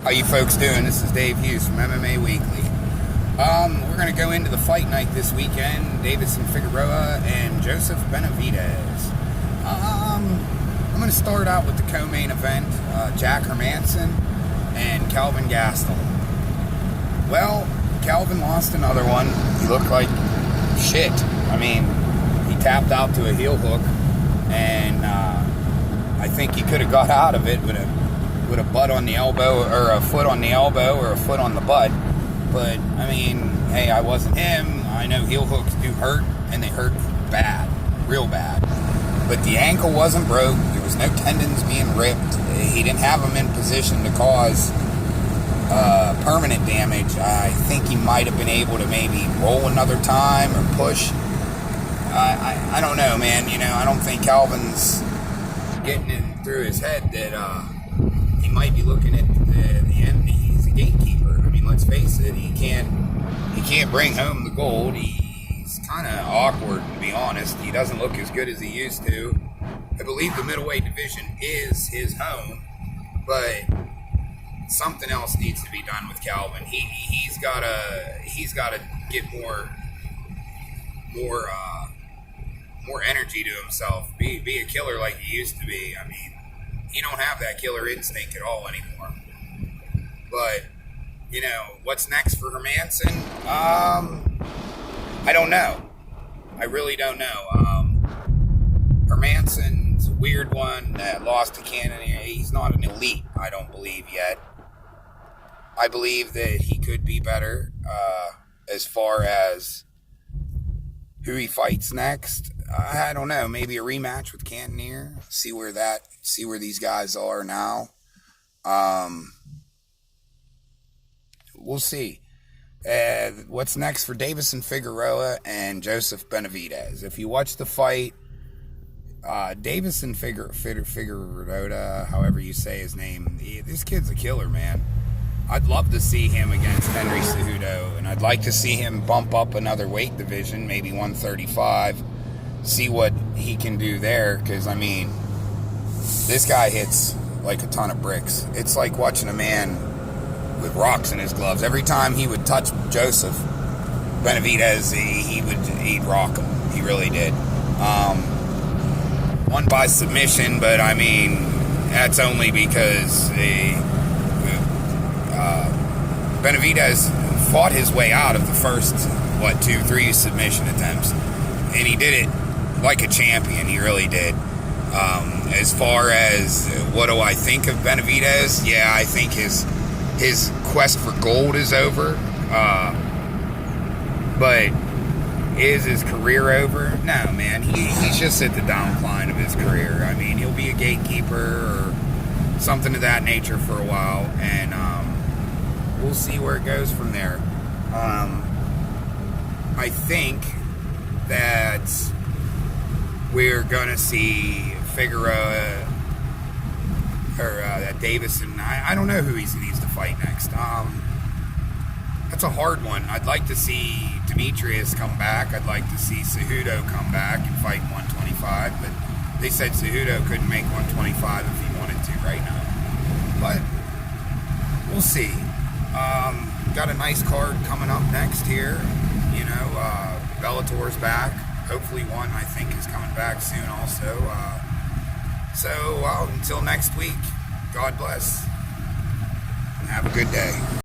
How you folks doing? This is Dave Hughes from MMA Weekly. We're going to go into the fight night this weekend. Deiveson Figueroa and Joseph Benavidez. I'm going to start out with the co-main event. Jack Hermansson and Kelvin Gastelum. Well, Kelvin lost another one. He looked like shit. I mean, he tapped out to a heel hook, and I think he could have got out of it with a butt on the elbow, or a foot on the elbow, or a foot on the butt. But, I mean, hey, I wasn't him. I know heel hooks do hurt, and they hurt bad, real bad. But the ankle wasn't broke. There was no tendons being ripped. He didn't have them in position to cause permanent damage. I think he might have been able to maybe roll another time or push. I don't know, man. You know, I don't think Calvin's getting it through his head that he might be looking at the end. He's a gatekeeper. I mean, let's face it. He can't bring home the gold. He's kind of awkward, to be honest. He doesn't look as good as he used to. I believe the middleweight division is his home, but something else needs to be done with Calvin. He's gotta get more energy to himself. Be a killer like he used to be. I mean, he don't have that killer instinct at all anymore. But, you know, what's next for Hermansson? I don't know. I really don't know. Hermansson's a weird one that lost to Cannonier. He's not an elite, I don't believe yet. I believe that he could be better as far as who he fights next. I don't know. Maybe a rematch with Cannonier. See where these guys are now. We'll see. What's next for Deiveson Figueroa and Joseph Benavidez? If you watch the fight, Deiveson Figueroa, however you say his name, this kid's a killer, man. I'd love to see him against Henry Cejudo, and I'd like to see him bump up another weight division, maybe 135, see what he can do there, because, I mean, this guy hits like a ton of bricks. It's like watching a man with rocks in his gloves. Every time he would touch Joseph Benavidez, he'd rock him. He really did. Won by submission, but, I mean, that's only because Benavidez fought his way out of the first, 2-3 submission attempts. And he did it like a champion. He really did. As far as what do I think of Benavidez? Yeah, I think his quest for gold is over. But is his career over? No, man. He's just at the downcline of his career. I mean, he'll be a gatekeeper or something of that nature for a while. And we'll see where it goes from there. I think that we're going to see Figueroa or that Deiveson. I don't know who he needs to fight next. That's a hard one. I'd like to see Demetrius come back. I'd like to see Cejudo come back and fight 125. But they said Cejudo couldn't make 125 if he wanted to right now. But we'll see. Got a nice card coming up next here. You know, Bellator's back. Hopefully one, I think, is coming back soon also. So until next week, God bless. And have a good day.